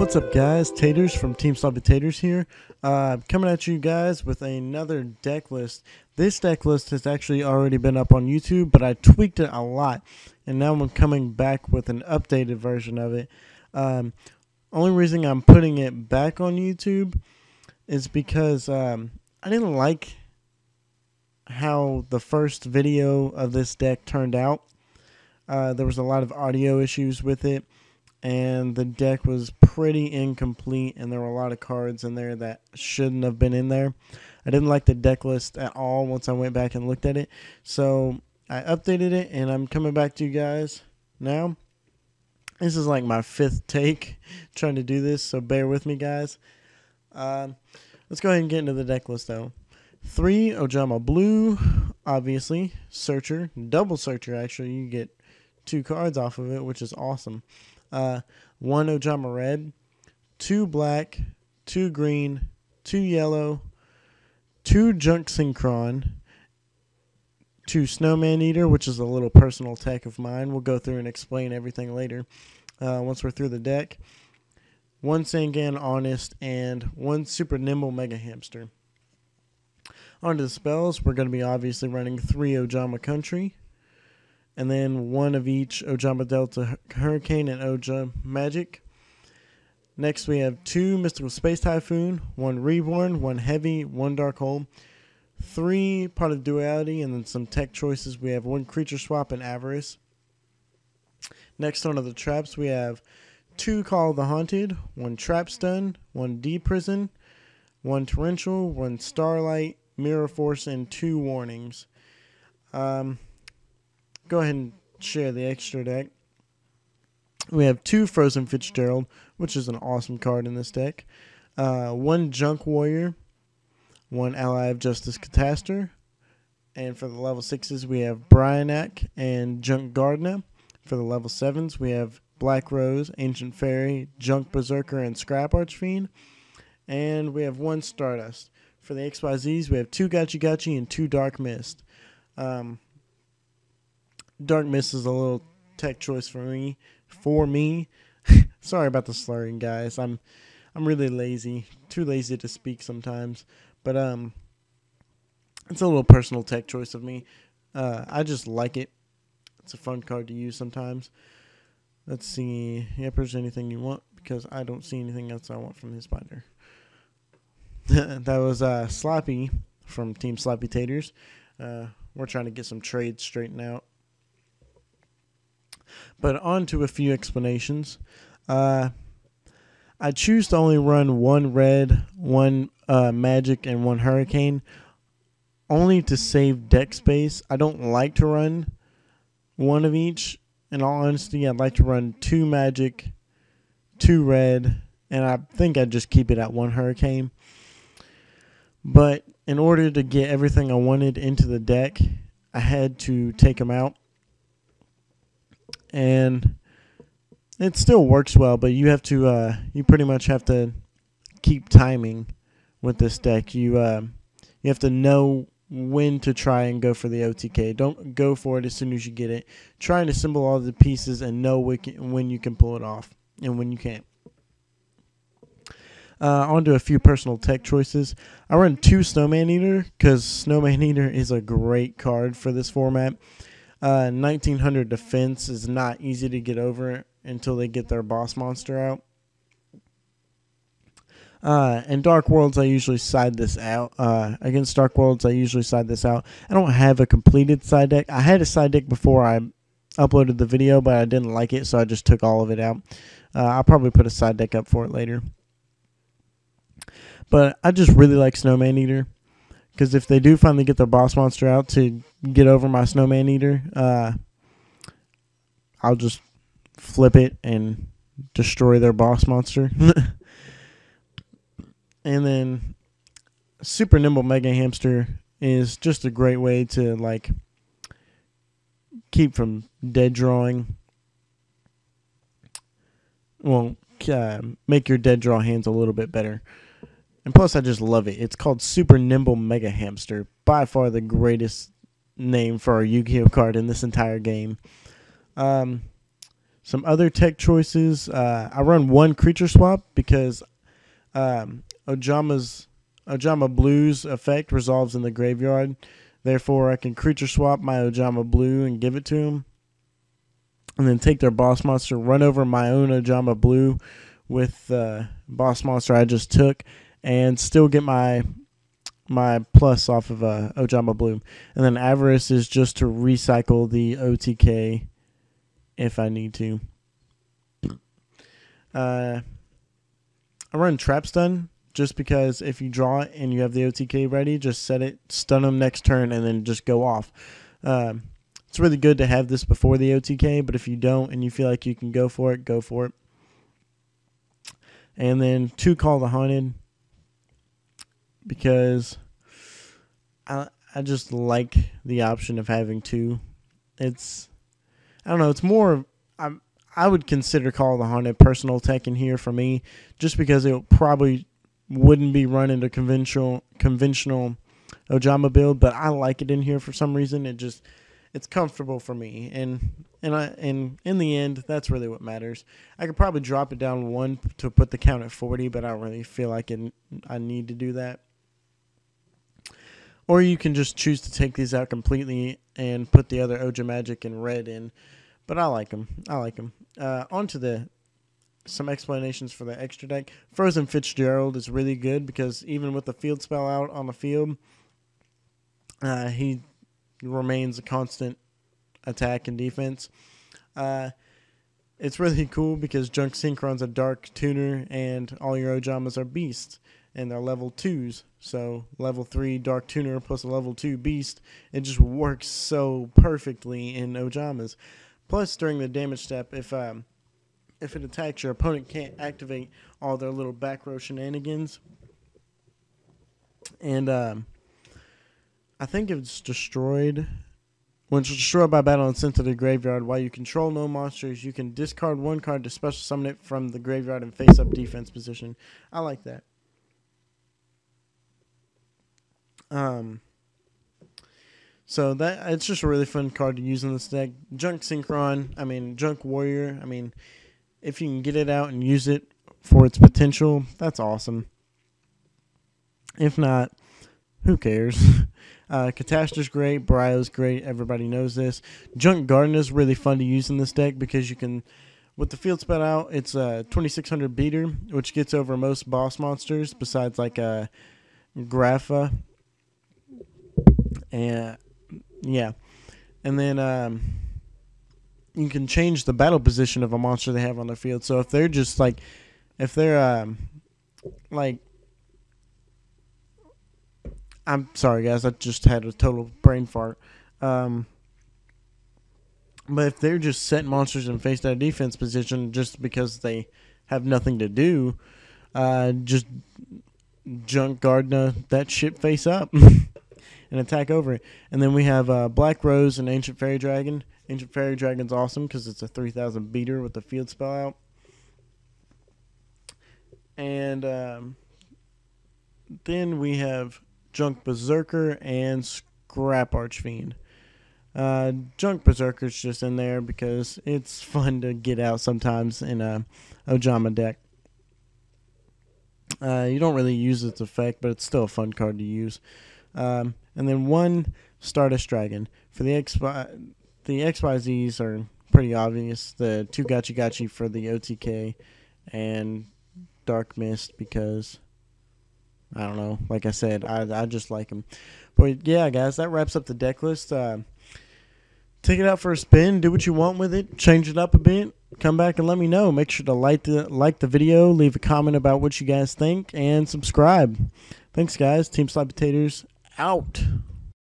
What's up, guys? Taters from TeamSlopyTaters here. Coming at you guys with another deck list. This deck list has actually already been up on YouTube, but I tweaked it a lot, and now I'm coming back with an updated version of it. Only reason I'm putting it back on YouTube is because I didn't like how the first video of this deck turned out. There was a lot of audio issues with it, and the deck was pretty incomplete, and there were a lot of cards in there that shouldn't have been in there. I didn't like the deck list at all once I went back and looked at it, so I updated it, and I'm coming back to you guys now. This is like my 5th take trying to do this, so bear with me, guys. Let's go ahead and get into the deck list, though. 3 Ojama Blue, obviously. Searcher, double Searcher, actually. You get 2 cards off of it, which is awesome. 1 Ojama Red, 2 Black, 2 Green, 2 Yellow, 2 Junk Synchron, 2 Snowman Eater, which is a little personal tech of mine. We'll go through and explain everything later once we're through the deck. 1 Sangan Honest, and 1 Super Nimble Mega Hamster. On to the spells. We're going to be obviously running 3 Ojama Country, and then 1 of each Ojama Delta Hurricane and Ojama Magic. Next we have 2 Mystical Space Typhoon, 1 Reborn, 1 Heavy, 1 Dark Hole, 3 Part of Duality, and then some tech choices. We have 1 Creature Swap and Avarice. Next on to the traps, we have 2 Call of the Haunted, 1 Trap Stun, 1 D-Prison, 1 Torrential, 1 Starlight, Mirror Force, and 2 Warnings. Go ahead and share the extra deck. We have 2 Frozen Fitzgerald, which is an awesome card in this deck. 1 Junk Warrior, 1 Ally of Justice Catastor. And for the level 6s, we have Bryanak and Junk Gardner. For the level 7s, we have Black Rose, Ancient Fairy, Junk Berserker, and Scrap Archfiend. And we have 1 Stardust. For the XYZs, we have 2 Gachi Gachi and 2 Dark Mist. Dark Mist is a little tech choice for me. Sorry about the slurring, guys. I'm really lazy. Too lazy to speak sometimes. But it's a little personal tech choice of me. I just like it. It's a fun card to use sometimes. Let's see. Yep, there's anything you want, because I don't see anything else I want from his binder. That was Sloppy from TeamSlopyTaters. We're trying to get some trades straightened out. But on to a few explanations. I choose to only run 1 Red, 1 Magic, and 1 Hurricane, only to save deck space. I don't like to run 1 of each. In all honesty, I'd like to run 2 Magic, 2 Red, and I think I'd just keep it at 1 Hurricane. But in order to get everything I wanted into the deck, I had to take them out. And it still works well, but you have to you pretty much have to keep timing with this deck. You have to know when to try and go for the OTK. Don't go for it as soon as you get it. Try and assemble all the pieces and know when you can pull it off and when you can't. On to a few personal tech choices. I run 2 Snowman Eater because Snowman Eater is a great card for this format. 1900 defense is not easy to get over until they get their boss monster out. And Dark Worlds, I usually side this out. Against Dark Worlds, I usually side this out. I don't have a completed side deck. I had a side deck before I uploaded the video, but I didn't like it, so I just took all of it out. I'll probably put a side deck up for it later. But I just really like Snowman Eater, because if they do finally get their boss monster out to get over my Snowman Eater, I'll just flip it and destroy their boss monster. And then Super Nimble Mega Hamster is just a great way to like keep from dead drawing. Well, make your dead draw hands a little bit better. And plus, I just love it. It's called Super Nimble Mega Hamster. By far the greatest name for a Yu-Gi-Oh card in this entire game. Some other tech choices. I run one creature swap because Ojama Blue's effect resolves in the graveyard. Therefore, I can creature swap my Ojama Blue and give it to him. And then take their boss monster, run over my own Ojama Blue with the boss monster I just took, and still get my plus off of Ojama Blue. And then Avarice is just to recycle the OTK if I need to. I run Trap Stun just because if you draw it and you have the OTK ready, just set it, stun them next turn, and then just go off. It's really good to have this before the OTK, but if you don't and you feel like you can go for it, go for it. And then 2 Call the Haunted because I just like the option of having 2. It's, I don't know, it's more, I would consider Call the Haunted personal tech in here for me, just because it probably wouldn't be run into conventional Ojama build, but I like it in here for some reason. It's comfortable for me, and in the end, that's really what matters. I could probably drop it down 1 to put the count at 40, but I don't really feel like I need to do that. Or you can just choose to take these out completely and put the other Oja Magic in red in, but I like them. On to some explanations for the extra deck. Frozen Fitzgerald is really good because even with the field spell out on the field, he remains a constant attack and defense. It's really cool because Junk Synchron's a dark tuner and all your Ojamas are beasts and they're level 2s. So level 3 dark tuner plus a level 2 beast, it just works so perfectly in Ojamas. Plus during the damage step, if it attacks, your opponent can't activate all their little back row shenanigans. And I think it's destroyed. When it's destroyed by battle and sent to the graveyard, while you control no monsters, you can discard 1 card to special summon it from the graveyard in face-up defense position. I like that. So it's just a really fun card to use in this deck. Junk Warrior. If you can get it out and use it for its potential, that's awesome. If not, who cares? Catastrophe's great. Bryo's great. Everybody knows this. Junk Garden is really fun to use in this deck because you can, with the field spell out, it's a 2600 beater, which gets over most boss monsters besides like Grapha. And yeah. And then you can change the battle position of a monster they have on their field. So if they're just like, I'm sorry, guys. I just had a total brain fart. But if they're just setting monsters in face-down defense position just because they have nothing to do, just Junk Gardner that shit face up and attack over it. And then we have Black Rose and Ancient Fairy Dragon. Ancient Fairy Dragon's awesome because it's a 3000 beater with the field spell out. And then we have Junk Berserker and Scrap Archfiend. Junk Berserker's just in there because it's fun to get out sometimes in a Ojama deck. You don't really use its effect, but it's still a fun card to use. And then 1 Stardust Dragon. For the XYZs are pretty obvious. The 2 Gachi Gachi for the OTK and Dark Mist because, I don't know, like I said, I just like them. But yeah, guys, that wraps up the deck list. Take it out for a spin, do what you want with it, change it up a bit, come back and let me know. Make sure to like the video, leave a comment about what you guys think, and subscribe. Thanks, guys. TeamSlopyTaters out.